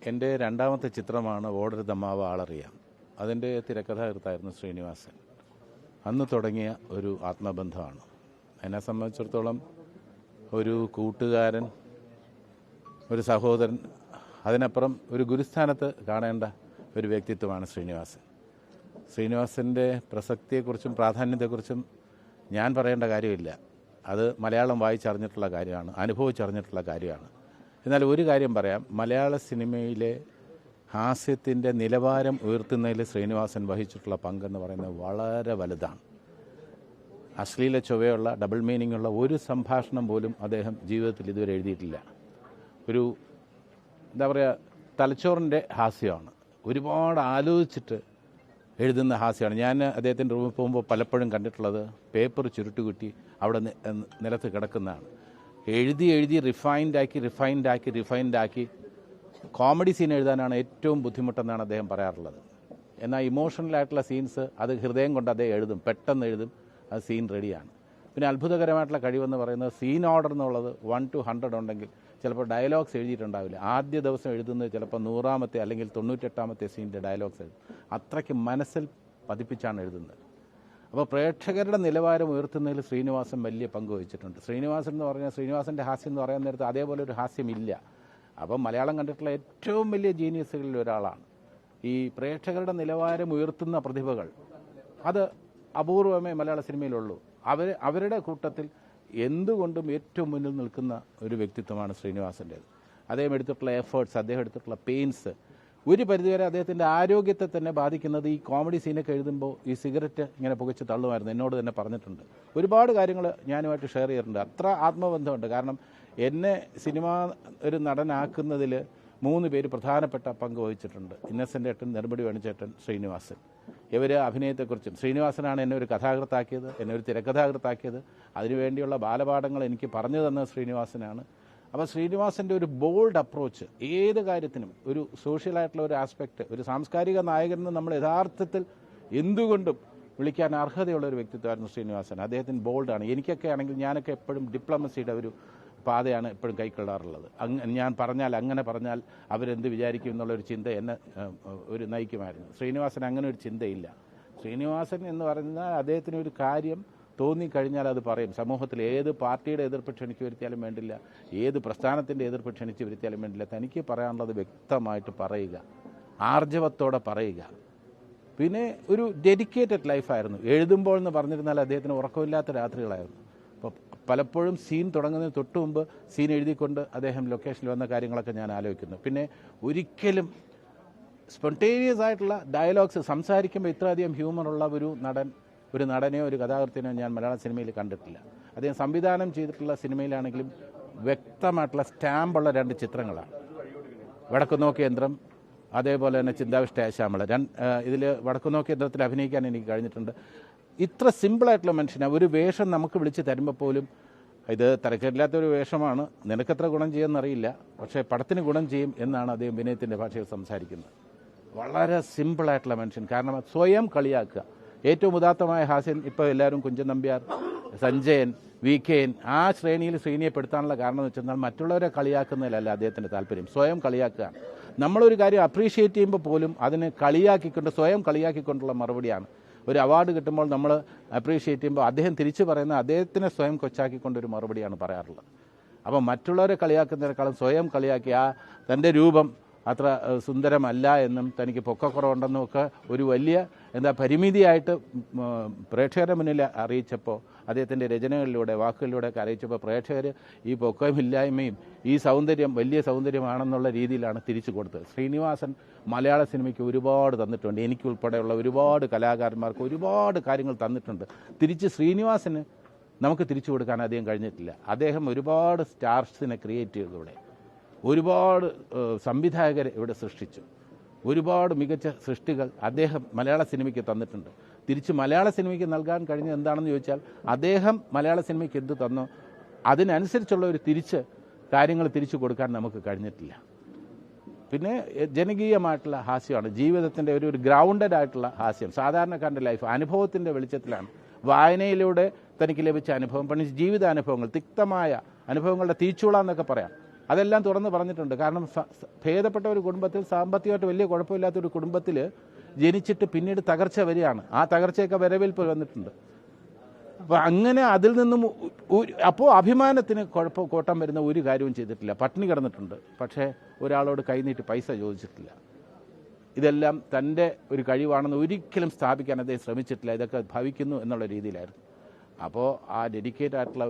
എൻ്റെ രണ്ടാമത്തെ ചിത്രമാണ് ഓടരുത് അമ്മാവ ആളറിയാം. അതിൻ്റെ തിരക്കഥാകൃത്തായിരുന്നു ശ്രീനിവാസൻ. അന്ന് തുടങ്ങിയ ഒരു ആത്മബന്ധമാണ്. എന്നെ സംബന്ധിച്ചിടത്തോളം ഒരു കൂട്ടുകാരൻ, ഒരു സഹോദരൻ, അതിനപ്പുറം ഒരു ഗുരുസ്ഥാനത്ത് കാണേണ്ട ഒരു വ്യക്തിത്വമാണ് ശ്രീനിവാസൻ. ശ്രീനിവാസൻ്റെ പ്രസക്തിയെക്കുറിച്ചും പ്രാധാന്യത്തെക്കുറിച്ചും ഞാൻ പറയേണ്ട കാര്യമില്ല. അത് മലയാളം വായിച്ചറിഞ്ഞിട്ടുള്ള കാര്യമാണ്, അനുഭവിച്ചറിഞ്ഞിട്ടുള്ള കാര്യമാണ്. എന്നാൽ ഒരു കാര്യം പറയാം, മലയാള സിനിമയിലെ ഹാസ്യത്തിൻ്റെ നിലവാരം ഉയർത്തുന്നതിൽ ശ്രീനിവാസൻ വഹിച്ചിട്ടുള്ള പങ്കെന്ന് പറയുന്നത് വളരെ വലുതാണ്. അശ്ലീല ചൊവ്വയുള്ള, ഡബിൾ മീനിങ് ഉള്ള ഒരു സംഭാഷണം പോലും അദ്ദേഹം ജീവിതത്തിൽ ഇതുവരെ എഴുതിയിട്ടില്ല. ഒരു എന്താ പറയുക, തലച്ചോറിൻ്റെ ഹാസ്യമാണ്. ഒരുപാട് ആലോചിച്ചിട്ട് എഴുതുന്ന ഹാസ്യമാണ്. ഞാൻ അദ്ദേഹത്തിൻ്റെ റൂമിൽ പോകുമ്പോൾ പലപ്പോഴും കണ്ടിട്ടുള്ളത് പേപ്പർ ചുരുട്ടുകുട്ടി അവിടെ നിലത്ത് കിടക്കുന്നതാണ്. എഴുതി റിഫൈൻഡാക്കി കോമഡി സീൻ എഴുതാനാണ് ഏറ്റവും ബുദ്ധിമുട്ടെന്നാണ് അദ്ദേഹം പറയാറുള്ളത്. എന്നാൽ ഇമോഷണലായിട്ടുള്ള സീൻസ് അത് ഹൃദയം കൊണ്ട് അദ്ദേഹം എഴുതും, പെട്ടെന്ന് എഴുതും, അത് സീൻ റെഡിയാണ്. പിന്നെ അത്ഭുതകരമായിട്ടുള്ള കഴിവെന്ന് പറയുന്നത് സീൻ ഓർഡർ എന്നുള്ളത് 1 to 100 ഉണ്ടെങ്കിൽ ചിലപ്പോൾ ഡയലോഗ്സ് എഴുതിയിട്ടുണ്ടാവില്ല. ആദ്യ ദിവസം എഴുതുന്നത് ചിലപ്പോൾ 100ാമത്തെ അല്ലെങ്കിൽ 98ാമത്തെ സീനിൻ്റെ ഡയലോഗ്സ് എഴുതും. അത്രയ്ക്ക് മനസ്സിൽ പതിപ്പിച്ചാണ് എഴുതുന്നത്. അപ്പോൾ പ്രേക്ഷകരുടെ നിലവാരം ഉയർത്തുന്നതിൽ ശ്രീനിവാസൻ വലിയ പങ്ക് വഹിച്ചിട്ടുണ്ട്. ശ്രീനിവാസൻ എന്ന് പറഞ്ഞാൽ, ശ്രീനിവാസൻ്റെ ഹാസ്യം എന്ന് പറയാൻ നേരത്ത് അതേപോലെ ഒരു ഹാസ്യമില്ല. അപ്പം മലയാളം കണ്ടിട്ടുള്ള ഏറ്റവും വലിയ ജീനിയസുകളിൽ ഒരാളാണ്. ഈ പ്രേക്ഷകരുടെ നിലവാരം ഉയർത്തുന്ന പ്രതിഭകൾ അത് അപൂർവമേ മലയാള സിനിമയിലുള്ളൂ. അവരുടെ കൂട്ടത്തിൽ എന്തുകൊണ്ടും ഏറ്റവും മുന്നിൽ നിൽക്കുന്ന ഒരു വ്യക്തിത്വമാണ് ശ്രീനിവാസൻ്റേത്. അദ്ദേഹം എടുത്തിട്ടുള്ള എഫേർട്സ്, അദ്ദേഹം എടുത്തിട്ടുള്ള പെയിൻസ് ഒരു പരിധിവരെ അദ്ദേഹത്തിൻ്റെ ആരോഗ്യത്തെ തന്നെ ബാധിക്കുന്നത്. ഈ കോമഡി സീനൊക്കെ എഴുതുമ്പോൾ ഈ സിഗരറ്റ് ഇങ്ങനെ പുകച്ച് തള്ളുമായിരുന്നു, എന്നോട് തന്നെ പറഞ്ഞിട്ടുണ്ട്. ഒരുപാട് കാര്യങ്ങൾ ഞാനുമായിട്ട് ഷെയർ ചെയ്യാറുണ്ട്. അത്ര ആത്മബന്ധമുണ്ട്. കാരണം എന്നെ സിനിമ ഒരു നടനാക്കുന്നതിൽ 3 പേര് പ്രധാനപ്പെട്ട പങ്ക് വഹിച്ചിട്ടുണ്ട്. ഇന്നസെൻ്റ് ഏട്ടൻ, നെടുമുടി വേണുചേട്ടൻ, ശ്രീനിവാസൻ. ഇവർ അഭിനയത്തെക്കുറിച്ചും, ശ്രീനിവാസനാണ് എന്നെ ഒരു കഥാകൃത്താക്കിയത്, എന്നെ ഒരു തിരക്കഥാകൃത്താക്കിയത്. അതിനുവേണ്ടിയുള്ള ബാലപാഠങ്ങൾ എനിക്ക് പറഞ്ഞു തന്നത് ശ്രീനിവാസനാണ്. അപ്പോൾ ശ്രീനിവാസൻ്റെ ഒരു ബോൾഡ് അപ്രോച്ച് ഏത് കാര്യത്തിനും, ഒരു സോഷ്യലായിട്ടുള്ള ഒരു ആസ്പെക്റ്റ്, ഒരു സാംസ്കാരിക നായകനെന്ന് നമ്മൾ യഥാർത്ഥത്തിൽ എന്തുകൊണ്ടും വിളിക്കാൻ അർഹതയുള്ള ഒരു വ്യക്തിത്വമായിരുന്നു ശ്രീനിവാസൻ. അദ്ദേഹത്തിന് ബോൾഡാണ്. എനിക്കൊക്കെ ആണെങ്കിൽ ഞാനൊക്കെ എപ്പോഴും ഡിപ്ലോമസിയുടെ ഒരു പാതയാണ് എപ്പോഴും കൈക്കൊള്ളാറുള്ളത്. ഞാൻ പറഞ്ഞാൽ, അങ്ങനെ പറഞ്ഞാൽ അവരെന്ത് വിചാരിക്കും എന്നുള്ളൊരു ചിന്ത എന്നെ ഒരു നയിക്കുമായിരുന്നു. ശ്രീനിവാസൻ അങ്ങനെ ഒരു ചിന്തയില്ല. ശ്രീനിവാസൻ എന്ന് പറഞ്ഞാൽ അദ്ദേഹത്തിന് ഒരു കാര്യം തോന്നിക്കഴിഞ്ഞാൽ അത് പറയും. സമൂഹത്തിൽ ഏത് പാർട്ടിയുടെ എതിർപ്പ് ക്ഷണിച്ചു വരുത്തിയാലും വേണ്ടില്ല, ഏത് പ്രസ്ഥാനത്തിൻ്റെ എതിർപ്പ് ക്ഷണിച്ചു വരുത്തിയാലും വേണ്ടില്ല, തനിക്ക് പറയാനുള്ളത് വ്യക്തമായിട്ട് പറയുക, ആർജവത്തോടെ പറയുക. പിന്നെ ഒരു ഡെഡിക്കേറ്റഡ് ലൈഫായിരുന്നു. എഴുതുമ്പോൾ എന്ന് പറഞ്ഞിരുന്നാൽ അദ്ദേഹത്തിന് ഉറക്കമില്ലാത്ത രാത്രികളായിരുന്നു. അപ്പോൾ പലപ്പോഴും സീൻ തുടങ്ങുന്നതിന് തൊട്ട് മുമ്പ് സീൻ എഴുതിക്കൊണ്ട് അദ്ദേഹം ലൊക്കേഷനിൽ വന്ന കാര്യങ്ങളൊക്കെ ഞാൻ ആലോചിക്കുന്നു. പിന്നെ ഒരിക്കലും സ്പോണ്ടേനിയസ് ആയിട്ടുള്ള ഡയലോഗ്സ് സംസാരിക്കുമ്പോൾ ഇത്രയധികം ഹ്യൂമറുള്ള ഒരു നടനെയോ ഒരു കഥാകൃത്തിനെയോ ഞാൻ മലയാള സിനിമയിൽ കണ്ടിട്ടില്ല. അദ്ദേഹം സംവിധാനം ചെയ്തിട്ടുള്ള സിനിമയിലാണെങ്കിലും വ്യക്തമായിട്ടുള്ള സ്റ്റാമ്പുള്ള 2 ചിത്രങ്ങളാണ്. വടക്കുനോക്കിയ യന്ത്രം, അതേപോലെ തന്നെ ചിന്താവിഷ്ടയായ ശ്യാമള. ഇതിൽ വടക്കുനോക്കിയ യന്ത്രത്തിൽ അഭിനയിക്കാൻ എനിക്ക് കഴിഞ്ഞിട്ടുണ്ട്. ഇത്ര സിമ്പിളായിട്ടുള്ള മനുഷ്യനാണ്. ഒരു വേഷം നമുക്ക് വിളിച്ച് തരുമ്പോൾ പോലും ഇത് തരക്കേടില്ലാത്തൊരു വേഷമാണ്, നിനക്കെത്ര ഗുണം ചെയ്യുമെന്നറിയില്ല, പക്ഷേ പടത്തിന് ഗുണം ചെയ്യും എന്നാണ് അദ്ദേഹം വിനയത്തിൻ്റെ ഭാഷയിൽ സംസാരിക്കുന്നത്. വളരെ സിമ്പിളായിട്ടുള്ള മനുഷ്യൻ. കാരണം സ്വയം കളിയാക്കുക. ഏറ്റവും ഉദാത്തമായ ഹാസ്യം ഇപ്പോൾ എല്ലാവരും കുഞ്ചൻ നമ്പ്യാർ, സഞ്ജയൻ, VKN ആ ശ്രേണിയിൽ ശ്രീനിയെപ്പെടുത്താനുള്ള കാരണം എന്ന് വെച്ചാൽ മറ്റുള്ളവരെ കളിയാക്കുന്നതിലല്ല അദ്ദേഹത്തിൻ്റെ താല്പര്യം, സ്വയം കളിയാക്കുകയാണ്. നമ്മളൊരു കാര്യം അപ്രീഷിയേറ്റ് ചെയ്യുമ്പോൾ പോലും അതിന് സ്വയം കളിയാക്കിക്കൊണ്ടുള്ള മറുപടിയാണ്. ഒരു അവാർഡ് കിട്ടുമ്പോൾ നമ്മൾ അപ്രീഷിയേറ്റ് ചെയ്യുമ്പോൾ അദ്ദേഹം തിരിച്ചു പറയുന്ന അദ്ദേഹത്തിനെ സ്വയം കൊച്ചാക്കിക്കൊണ്ടൊരു മറുപടിയാണ് പറയാറുള്ളത്. അപ്പം മറ്റുള്ളവരെ കളിയാക്കുന്നതിനേക്കാളും സ്വയം കളിയാക്കി തൻ്റെ രൂപം അത്ര സുന്ദരമല്ല എന്നും തനിക്ക് പൊക്കക്കുറവുണ്ടെന്നും ഒക്കെ ഒരു വലിയ പരിമിതിയായിട്ട് പ്രേക്ഷകരുടെ മുന്നിൽ അറിയിച്ചപ്പോൾ, അദ്ദേഹത്തിൻ്റെ രചനകളിലൂടെ, വാക്കുകളിലൂടെയൊക്കെ അറിയിച്ചപ്പോൾ പ്രേക്ഷകർ ഈ പൊക്കമില്ലായ്മയും ഈ സൗന്ദര്യം വലിയ സൗന്ദര്യമാണെന്നുള്ള രീതിയിലാണ് തിരിച്ചു കൊടുത്തത്. ശ്രീനിവാസൻ മലയാള സിനിമയ്ക്ക് ഒരുപാട് തന്നിട്ടുണ്ട്. എനിക്കുൾപ്പെടെയുള്ള ഒരുപാട് കലാകാരന്മാർക്ക് ഒരുപാട് കാര്യങ്ങൾ തന്നിട്ടുണ്ട്. തിരിച്ച് ശ്രീനിവാസന് നമുക്ക് തിരിച്ചു കൊടുക്കാൻ അധികം കഴിഞ്ഞിട്ടില്ല. അദ്ദേഹം ഒരുപാട് സ്റ്റാർസിനെ ക്രിയേറ്റ് ചെയ്തതോടെ ഒരുപാട് സംവിധായകരെ ഇവിടെ സൃഷ്ടിച്ചു. ഒരുപാട് മികച്ച സൃഷ്ടികൾ അദ്ദേഹം മലയാള സിനിമയ്ക്ക് തന്നിട്ടുണ്ട്. തിരിച്ച് മലയാള സിനിമയ്ക്ക് നൽകാൻ കഴിഞ്ഞത് എന്താണെന്ന് ചോദിച്ചാൽ, അദ്ദേഹം മലയാള സിനിമയ്ക്ക് എന്ത് തന്നോ അതിനനുസരിച്ചുള്ള ഒരു കാര്യങ്ങൾ തിരിച്ചു കൊടുക്കാൻ നമുക്ക് കഴിഞ്ഞിട്ടില്ല. പിന്നെ ജനകീയമായിട്ടുള്ള ഹാസ്യമാണ്, ജീവിതത്തിൻ്റെ ഒരു ഗ്രൗണ്ടഡ് ആയിട്ടുള്ള ഹാസ്യം. സാധാരണക്കാരൻ്റെ ലൈഫ് അനുഭവത്തിൻ്റെ വെളിച്ചത്തിലാണ്. വായനയിലൂടെ തനിക്ക് ലഭിച്ച അനുഭവം, ജീവിതാനുഭവങ്ങൾ, തിക്തമായ അനുഭവങ്ങളുടെ തീച്ചുള എന്നൊക്കെ പറയാം. അതെല്ലാം തുറന്ന് പറഞ്ഞിട്ടുണ്ട്. കാരണം ഭേദപ്പെട്ട ഒരു കുടുംബത്തിൽ, സാമ്പത്തികമായിട്ട് വലിയ കുഴപ്പമില്ലാത്തൊരു കുടുംബത്തിൽ ജനിച്ചിട്ട് പിന്നീട് തകർച്ച വരികയാണ്. ആ തകർച്ചയൊക്കെ വരവേൽപ്പ് വന്നിട്ടുണ്ട്. അപ്പോൾ അങ്ങനെ അതിൽ നിന്നും അപ്പോൾ അഭിമാനത്തിന് കോട്ടം വരുന്ന ഒരു കാര്യവും ചെയ്തിട്ടില്ല. പട്ടിണി കിടന്നിട്ടുണ്ട്, പക്ഷേ ഒരാളോട് കൈനീട്ടി പൈസ ചോദിച്ചിട്ടില്ല. ഇതെല്ലാം തൻ്റെ ഒരു കഴിവാണെന്ന് ഒരിക്കലും സ്ഥാപിക്കാൻ അദ്ദേഹം ശ്രമിച്ചിട്ടില്ല. ഇതൊക്കെ ഭവിക്കുന്നു എന്നുള്ള രീതിയിലായിരുന്നു. അപ്പോൾ ആ ഡെഡിക്കേറ്റ് ആയിട്ടുള്ള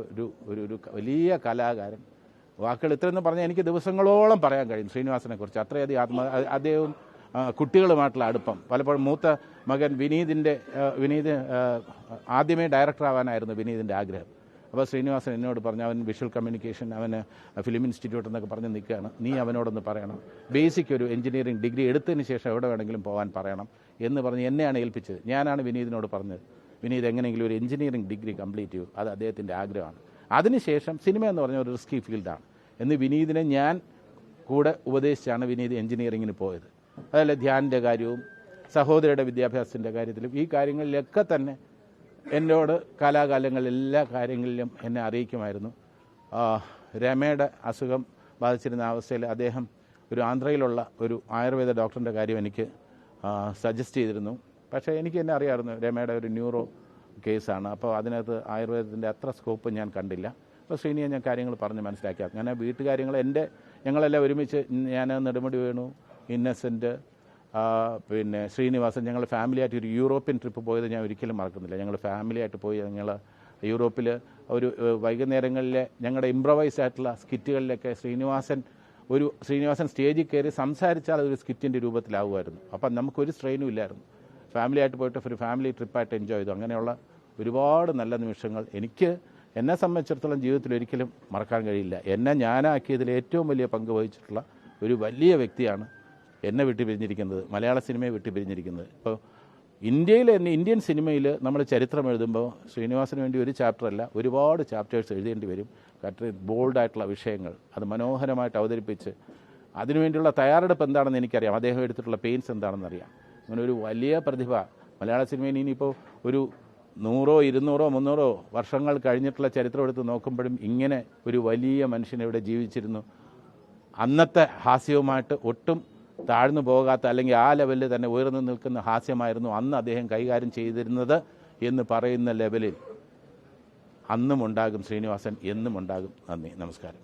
ഒരു വലിയ കലാകാരൻ, വാക്കുകൾ ഇത്രയെന്ന് പറഞ്ഞാൽ എനിക്ക് ദിവസങ്ങളോളം പറയാൻ കഴിയും ശ്രീനിവാസനെ കുറിച്ച്. അത്രയധികം അദ്ദേഹവും കുട്ടികളുമായിട്ടുള്ള അടുപ്പം. പലപ്പോഴും മൂത്ത മകൻ വിനീത് ആദ്യമേ ഡയറക്ടർ ആവാനായിരുന്നു വിനീതിൻ്റെ ആഗ്രഹം. അപ്പോൾ ശ്രീനിവാസൻ എന്നോട് പറഞ്ഞു, അവൻ വിഷ്വൽ കമ്മ്യൂണിക്കേഷൻ, അവന് ഫിലിം ഇൻസ്റ്റിറ്റ്യൂട്ട് എന്നൊക്കെ പറഞ്ഞ് നിൽക്കുകയാണ്, നീ അവനോടൊന്ന് പറയണം, ബേസിക് ഒരു എഞ്ചിനീയറിംഗ് ഡിഗ്രി എടുത്തതിന് ശേഷം എവിടെ വേണമെങ്കിലും പോകാൻ പറയണം എന്ന് പറഞ്ഞ് എന്നെയാണ് ഏൽപ്പിച്ചത്. ഞാനാണ് വിനീതിനോട് പറഞ്ഞത്, വിനീത് എങ്ങനെയെങ്കിലും ഒരു എഞ്ചിനീയറിംഗ് ഡിഗ്രി കംപ്ലീറ്റ് ചെയ്യൂ, അത് അദ്ദേഹത്തിൻ്റെ ആഗ്രഹമാണ്. അതിനുശേഷം സിനിമ എന്ന് പറഞ്ഞ ഒരു റിസ്കി ഫീൽഡാണ് എന്ന് വിനീതിനെ ഞാൻ കൂടെ ഉപദേശിച്ചാണ് വിനീത് എഞ്ചിനീയറിങ്ങിന് പോയത്. അതല്ല ധ്യാനിൻ്റെ കാര്യവും സഹോദരിയുടെ വിദ്യാഭ്യാസത്തിൻ്റെ കാര്യത്തിലും ഈ കാര്യങ്ങളിലൊക്കെ തന്നെ എന്നോട് കാലാകാലങ്ങളിൽ എല്ലാ കാര്യങ്ങളിലും എന്നെ അറിയിക്കുമായിരുന്നു. രമയുടെ അസുഖം ബാധിച്ചിരുന്ന അവസ്ഥയിൽ അദ്ദേഹം ഒരു ആന്ധ്രയിലുള്ള ഒരു ആയുർവേദ ഡോക്ടറിൻ്റെ കാര്യം എനിക്ക് സജസ്റ്റ് ചെയ്തിരുന്നു. പക്ഷേ എനിക്ക് എന്നെ അറിയാമായിരുന്നു രമയുടെ ഒരു ന്യൂറോ കേസാണ്. അപ്പോൾ അതിനകത്ത് ആയുർവേദത്തിൻ്റെ അത്ര സ്കോപ്പ് ഞാൻ കണ്ടില്ല. അപ്പോൾ ശ്രീനിയെ ഞാൻ കാര്യങ്ങൾ പറഞ്ഞ് മനസ്സിലാക്കി. അങ്ങനെ വീട്ടുകാര്യങ്ങൾ ഞങ്ങളെല്ലാം ഒരുമിച്ച്, ഞാൻ നെടുമുടി വേണു, ഇന്നസെൻറ്റ്, പിന്നെ ശ്രീനിവാസൻ, ഞങ്ങൾ ഫാമിലിയായിട്ട് ഒരു യൂറോപ്യൻ ട്രിപ്പ് പോയത് ഞാൻ ഒരിക്കലും മറക്കുന്നില്ല. ഞങ്ങൾ ഫാമിലിയായിട്ട് പോയി ഞങ്ങൾ യൂറോപ്പിൽ ഒരു വൈകുന്നേരങ്ങളിലെ ഞങ്ങളുടെ ഇംപ്രവൈസ് ആയിട്ടുള്ള സ്കിറ്റുകളിലൊക്കെ ശ്രീനിവാസൻ സ്റ്റേജിൽ കയറി സംസാരിച്ചാൽ അതൊരു സ്കിറ്റിൻ്റെ രൂപത്തിലാവുമായിരുന്നു. അപ്പം നമുക്കൊരു സ്ട്രെയിനും ഇല്ലായിരുന്നു. ഫാമിലിയായിട്ട് പോയിട്ട് ഒരു ഫാമിലി ട്രിപ്പായിട്ട് എൻജോയ് ചെയ്തു. അങ്ങനെയുള്ള ഒരുപാട് നല്ല നിമിഷങ്ങൾ എന്നെ സംബന്ധിച്ചിടത്തോളം ജീവിതത്തിൽ ഒരിക്കലും മറക്കാൻ കഴിയില്ല. ഞാനാക്കിയതിൽ ഏറ്റവും വലിയ പങ്ക് വഹിച്ചിട്ടുള്ള ഒരു വലിയ വ്യക്തിയാണ് എന്നെ വിട്ടുപിരിഞ്ഞിരിക്കുന്നത്, മലയാള സിനിമയെ വിട്ടുപിരിഞ്ഞിരിക്കുന്നത്. ഇപ്പോൾ ഇന്ത്യൻ സിനിമയിൽ നമ്മൾ ചരിത്രം എഴുതുമ്പോൾ ശ്രീനിവാസന് വേണ്ടി ഒരു ചാപ്റ്ററല്ല, ഒരുപാട് ചാപ്റ്റേഴ്സ് എഴുതേണ്ടി വരും. ബോൾഡായിട്ടുള്ള വിഷയങ്ങൾ അത് മനോഹരമായിട്ട് അവതരിപ്പിച്ച് അതിനുവേണ്ടിയുള്ള തയ്യാറെടുപ്പ് എന്താണെന്ന് എനിക്കറിയാം. അദ്ദേഹം എടുത്തിട്ടുള്ള പെയിൻസ് എന്താണെന്ന് അറിയാം. അങ്ങനെ ഒരു വലിയ പ്രതിഭ മലയാള സിനിമയിൽ ഇനിയിപ്പോൾ ഒരു 100, 200, 300 വർഷങ്ങൾ കഴിഞ്ഞിട്ടുള്ള ചരിത്രം എടുത്ത് നോക്കുമ്പോഴും ഇങ്ങനെ ഒരു വലിയ മനുഷ്യനിവിടെ ജീവിച്ചിരുന്നു. അന്നത്തെ ഹാസ്യവുമായിട്ട് ഒട്ടും താഴ്ന്നു പോകാത്ത, അല്ലെങ്കിൽ ആ ലെവലിൽ തന്നെ ഉയർന്നു നിൽക്കുന്ന ഹാസ്യമായിരുന്നു അന്ന് അദ്ദേഹം കൈകാര്യം ചെയ്തിരുന്നത് എന്ന് പറയുന്ന ലെവലിൽ അന്നും ഉണ്ടാകും ശ്രീനിവാസൻ, എന്നും ഉണ്ടാകും. നന്ദി, നമസ്കാരം.